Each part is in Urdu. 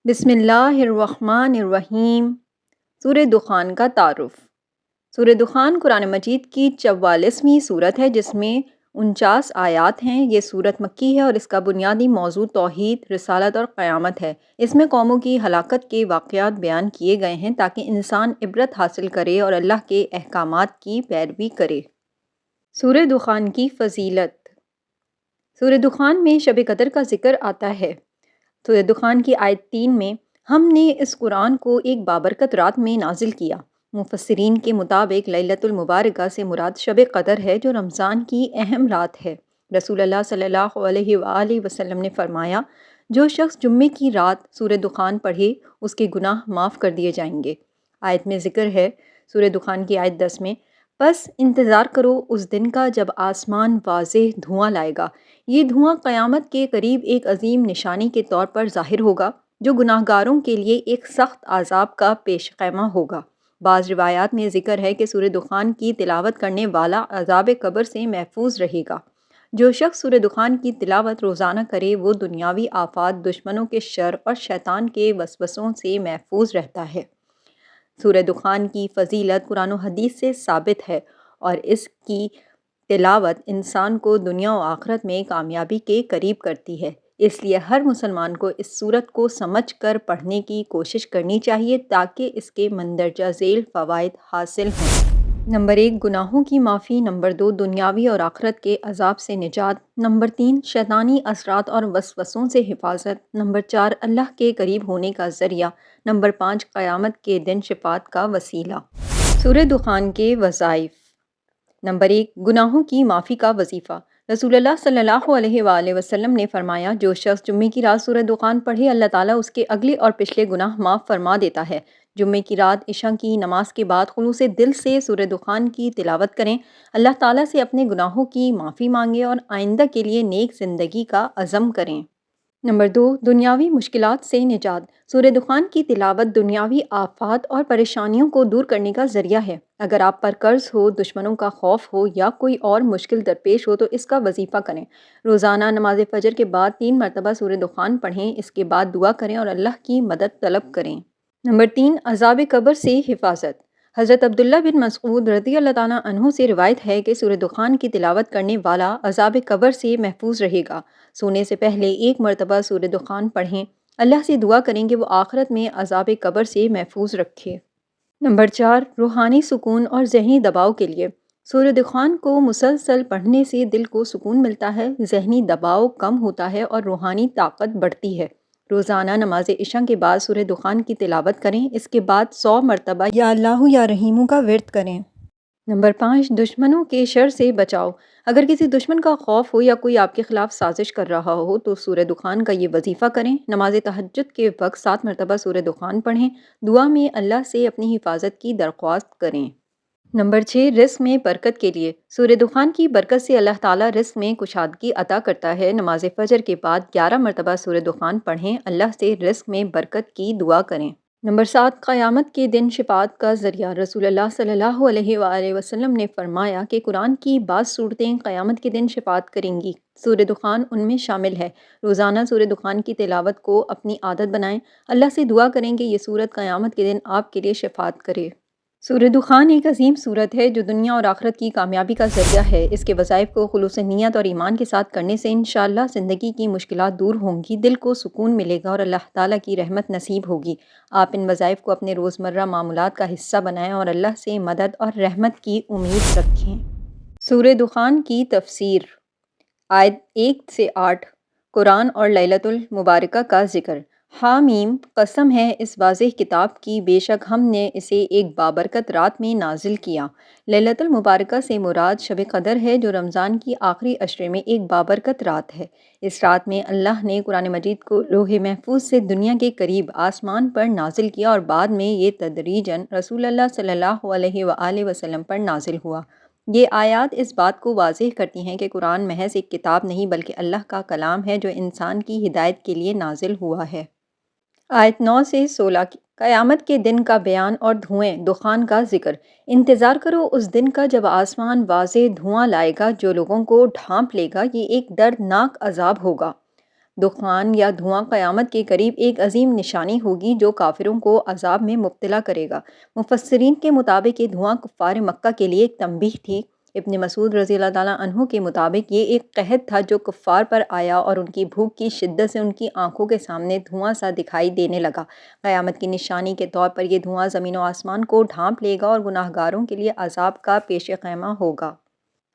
بسم اللہ الرحمن الرحیم۔ سورہ دخان کا تعارف۔ سورہ دخان قرآن مجید کی 44ویں سورت ہے جس میں 49 آیات ہیں۔ یہ سورت مکی ہے اور اس کا بنیادی موضوع توحید، رسالت اور قیامت ہے۔ اس میں قوموں کی ہلاکت کے واقعات بیان کیے گئے ہیں تاکہ انسان عبرت حاصل کرے اور اللہ کے احکامات کی پیروی کرے۔ سورہ دخان کی فضیلت۔ سورہ دخان میں شب قدر کا ذکر آتا ہے۔ سورہ دخان کی آیت 3 میں ہم نے اس قرآن کو ایک بابرکت رات میں نازل کیا۔ مفسرین کے مطابق لیلۃ المبارکہ سے مراد شب قدر ہے جو رمضان کی اہم رات ہے۔ رسول اللہ صلی اللہ علیہ وآلہ وسلم نے فرمایا، جو شخص جمعے کی رات سورہ دخان پڑھے اس کے گناہ معاف کر دیے جائیں گے۔ آیت میں ذکر ہے سورہ دخان کی آیت 10 میں، بس انتظار کرو اس دن کا جب آسمان واضح دھواں لائے گا۔ یہ دھواں قیامت کے قریب ایک عظیم نشانی کے طور پر ظاہر ہوگا جو گناہ گاروں کے لیے ایک سخت عذاب کا پیش خیمہ ہوگا۔ بعض روایات میں ذکر ہے کہ سورہ دخان کی تلاوت کرنے والا عذاب قبر سے محفوظ رہے گا۔ جو شخص سورہ دخان کی تلاوت روزانہ کرے وہ دنیاوی آفات، دشمنوں کے شر اور شیطان کے وسوسوں سے محفوظ رہتا ہے۔ سورہ دخان کی فضیلت قرآن و حدیث سے ثابت ہے اور اس کی تلاوت انسان کو دنیا و آخرت میں کامیابی کے قریب کرتی ہے۔ اس لیے ہر مسلمان کو اس سورت کو سمجھ کر پڑھنے کی کوشش کرنی چاہیے تاکہ اس کے مندرجہ ذیل فوائد حاصل ہوں۔ نمبر 1 گناہوں کی معافی، نمبر 2 دنیاوی اور آخرت کے عذاب سے نجات، نمبر 3 شیطانی اثرات اور وسوسوں سے حفاظت، نمبر 4 اللہ کے قریب ہونے کا ذریعہ، نمبر 5 قیامت کے دن شفاعت کا وسیلہ۔ سورہ دخان کے وظائف۔ نمبر 1 گناہوں کی معافی کا وظیفہ۔ رسول اللہ صلی اللہ علیہ وآلہ وسلم نے فرمایا، جو شخص جمعے کی رات سورہ دخان پڑھے اللہ تعالیٰ اس کے اگلے اور پچھلے گناہ معاف فرما دیتا ہے۔ جمعے کی رات عشاء کی نماز کے بعد خلوص دل سے سورہ دخان کی تلاوت کریں، اللہ تعالیٰ سے اپنے گناہوں کی معافی مانگیں اور آئندہ کے لیے نیک زندگی کا عزم کریں۔ نمبر 2 دنیاوی مشکلات سے نجات۔ سورہ دخان کی تلاوت دنیاوی آفات اور پریشانیوں کو دور کرنے کا ذریعہ ہے۔ اگر آپ پر قرض ہو، دشمنوں کا خوف ہو یا کوئی اور مشکل درپیش ہو تو اس کا وظیفہ کریں۔ روزانہ نماز فجر کے بعد 3 مرتبہ سورہ دخان پڑھیں، اس کے بعد دعا کریں اور اللہ کی مدد طلب کریں۔ نمبر 3 عذاب قبر سے حفاظت۔ حضرت عبداللہ بن مسعود رضی اللہ تعالیٰ عنہ سے روایت ہے کہ سورہ دخان کی تلاوت کرنے والا عذاب قبر سے محفوظ رہے گا۔ سونے سے پہلے 1 مرتبہ سورہ دخان پڑھیں، اللہ سے دعا کریں کہ وہ آخرت میں عذاب قبر سے محفوظ رکھے۔ نمبر 4 روحانی سکون اور ذہنی دباؤ کے لیے۔ سورہ دخان کو مسلسل پڑھنے سے دل کو سکون ملتا ہے، ذہنی دباؤ کم ہوتا ہے اور روحانی طاقت بڑھتی ہے۔ روزانہ نماز عشاء کے بعد سورہ دخان کی تلاوت کریں، اس کے بعد 100 مرتبہ یا اللہ یا رحیم کا ورد کریں۔ نمبر 5 دشمنوں کے شر سے بچاؤ۔ اگر کسی دشمن کا خوف ہو یا کوئی آپ کے خلاف سازش کر رہا ہو تو سورہ دخان کا یہ وظیفہ کریں۔ نماز تہجد کے وقت 7 مرتبہ سورہ دخان پڑھیں، دعا میں اللہ سے اپنی حفاظت کی درخواست کریں۔ نمبر 6 رزق میں برکت کے لیے۔ سورہ دخان کی برکت سے اللہ تعالیٰ رزق میں کشادگی عطا کرتا ہے۔ نماز فجر کے بعد 11 مرتبہ سورہ دخان پڑھیں، اللہ سے رزق میں برکت کی دعا کریں۔ نمبر 7 قیامت کے دن شفاعت کا ذریعہ۔ رسول اللہ صلی اللہ علیہ وآلہ وسلم نے فرمایا کہ قرآن کی بعض صورتیں قیامت کے دن شفاعت کریں گی، سورہ دخان ان میں شامل ہے۔ روزانہ سورہ دخان کی تلاوت کو اپنی عادت بنائیں، اللہ سے دعا کریں کہ یہ سورت قیامت کے دن آپ کے لیے شفاعت کرے۔ سورہ دخان ایک عظیم سورت ہے جو دنیا اور آخرت کی کامیابی کا ذریعہ ہے۔ اس کے وظائف کو خلوص نیت اور ایمان کے ساتھ کرنے سے انشاءاللہ زندگی کی مشکلات دور ہوں گی، دل کو سکون ملے گا اور اللہ تعالیٰ کی رحمت نصیب ہوگی۔ آپ ان وظائف کو اپنے روزمرہ معمولات کا حصہ بنائیں اور اللہ سے مدد اور رحمت کی امید رکھیں۔ سورہ دخان کی تفسیر۔ آیت 1 سے 8 قرآن اور لیلۃ المبارکہ کا ذکر۔ حامیم قسم ہے اس واضح کتاب کی، بے شک ہم نے اسے ایک بابرکت رات میں نازل کیا۔ لیلۃ المبارکہ سے مراد شب قدر ہے جو رمضان کی آخری عشرے میں ایک بابرکت رات ہے۔ اس رات میں اللہ نے قرآن مجید کو لوح محفوظ سے دنیا کے قریب آسمان پر نازل کیا اور بعد میں یہ تدریجاً رسول اللہ صلی اللہ علیہ وآلہ وسلم پر نازل ہوا۔ یہ آیات اس بات کو واضح کرتی ہیں کہ قرآن محض ایک کتاب نہیں بلکہ اللہ کا کلام ہے جو انسان کی ہدایت کے لیے نازل ہوا ہے۔ آیت 9 سے 16 قیامت کے دن کا بیان اور دھوئیں دخان کا ذکر۔ انتظار کرو اس دن کا جب آسمان واضح دھواں لائے گا جو لوگوں کو ڈھانپ لے گا، یہ ایک دردناک عذاب ہوگا۔ دخان یا دھواں قیامت کے قریب ایک عظیم نشانی ہوگی جو کافروں کو عذاب میں مبتلا کرے گا۔ مفسرین کے مطابق یہ دھواں کفار مکہ کے لیے ایک تنبیہ تھی۔ ابن مسعود رضی اللہ تعالیٰ عنہ کے مطابق یہ ایک قحط تھا جو کفار پر آیا اور ان کی بھوک کی شدت سے ان کی آنکھوں کے سامنے دھواں سا دکھائی دینے لگا۔ قیامت کی نشانی کے طور پر یہ دھواں زمین و آسمان کو ڈھانپ لے گا اور گناہگاروں کے لیے عذاب کا پیش خیمہ ہوگا۔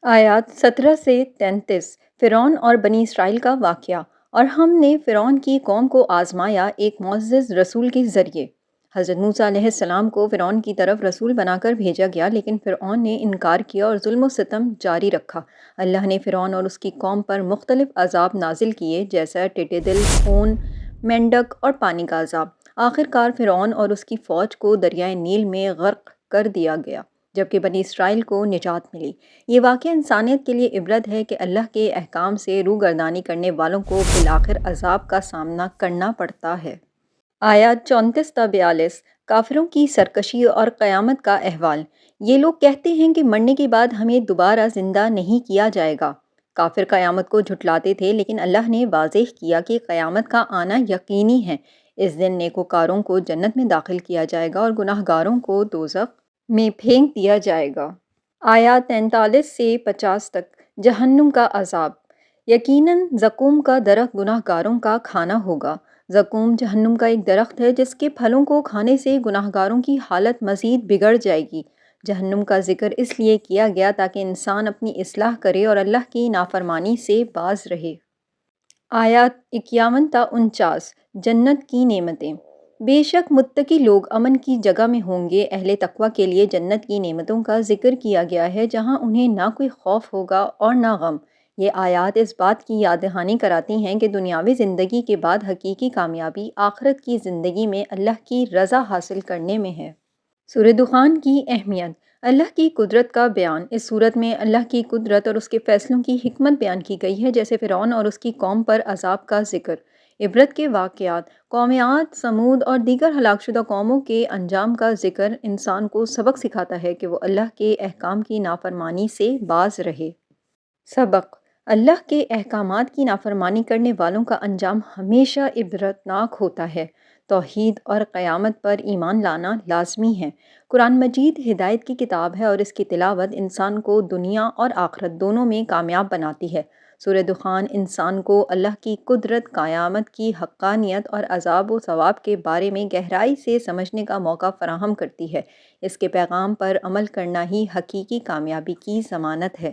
آیات 17 سے 33 فرعون اور بنی اسرائیل کا واقعہ۔ اور ہم نے فرعون کی قوم کو آزمایا ایک معزز رسول کے ذریعے۔ حضرت موسیٰ علیہ السلام کو فرعون کی طرف رسول بنا کر بھیجا گیا، لیکن فرعون نے انکار کیا اور ظلم و ستم جاری رکھا۔ اللہ نے فرعون اور اس کی قوم پر مختلف عذاب نازل کیے، جیسا ٹیٹے دل، خون، مینڈک اور پانی کا عذاب۔ آخرکار فرعون اور اس کی فوج کو دریائے نیل میں غرق کر دیا گیا، جبکہ بنی اسرائیل کو نجات ملی۔ یہ واقعہ انسانیت کے لیے عبرت ہے کہ اللہ کے احکام سے روگردانی کرنے والوں کو بالآخر عذاب کا سامنا کرنا پڑتا ہے۔ آیات 34 تا 42 کافروں کی سرکشی اور قیامت کا احوال۔ یہ لوگ کہتے ہیں کہ مرنے کے بعد ہمیں دوبارہ زندہ نہیں کیا جائے گا۔ کافر قیامت کو جھٹلاتے تھے، لیکن اللہ نے واضح کیا کہ قیامت کا آنا یقینی ہے۔ اس دن نیکوکاروں کو جنت میں داخل کیا جائے گا اور گناہگاروں کو دوزخ میں پھینک دیا جائے گا۔ آیات 43 سے 50 تک جہنم کا عذاب۔ یقیناً زقوم کا درخت گناہگاروں کا کھانا ہوگا۔ زقوم جہنم کا ایک درخت ہے جس کے پھلوں کو کھانے سے گناہگاروں کی حالت مزید بگڑ جائے گی۔ جہنم کا ذکر اس لیے کیا گیا تاکہ انسان اپنی اصلاح کرے اور اللہ کی نافرمانی سے باز رہے۔ آیات 51 تا 49 جنت کی نعمتیں۔ بے شک متقی لوگ امن کی جگہ میں ہوں گے۔ اہل تقویٰ کے لیے جنت کی نعمتوں کا ذکر کیا گیا ہے، جہاں انہیں نہ کوئی خوف ہوگا اور نہ غم۔ یہ آیات اس بات کی یاد دہانی کراتی ہیں کہ دنیاوی زندگی کے بعد حقیقی کامیابی آخرت کی زندگی میں اللہ کی رضا حاصل کرنے میں ہے۔ سورہ دخان کی اہمیت۔ اللہ کی قدرت کا بیان۔ اس سورت میں اللہ کی قدرت اور اس کے فیصلوں کی حکمت بیان کی گئی ہے، جیسے فرعون اور اس کی قوم پر عذاب کا ذکر، عبرت کے واقعات، قوم عاد، سمود اور دیگر ہلاک شدہ قوموں کے انجام کا ذکر انسان کو سبق سکھاتا ہے کہ وہ اللہ کے احکام کی نافرمانی سے باز رہے۔ سبق: اللہ کے احکامات کی نافرمانی کرنے والوں کا انجام ہمیشہ عبرتناک ہوتا ہے۔ توحید اور قیامت پر ایمان لانا لازمی ہے۔ قرآن مجید ہدایت کی کتاب ہے اور اس کی تلاوت انسان کو دنیا اور آخرت دونوں میں کامیاب بناتی ہے۔ سورہ دخان انسان کو اللہ کی قدرت، قیامت کی حقانیت اور عذاب و ثواب کے بارے میں گہرائی سے سمجھنے کا موقع فراہم کرتی ہے۔ اس کے پیغام پر عمل کرنا ہی حقیقی کامیابی کی ضمانت ہے۔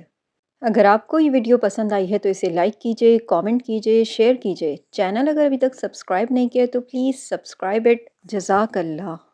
اگر آپ کو یہ ویڈیو پسند آئی ہے تو اسے لائک کیجئے، کامنٹ کیجئے، شیئر کیجئے۔ چینل اگر ابھی تک سبسکرائب نہیں کیا تو پلیز سبسکرائب اٹ۔ جزاک اللہ۔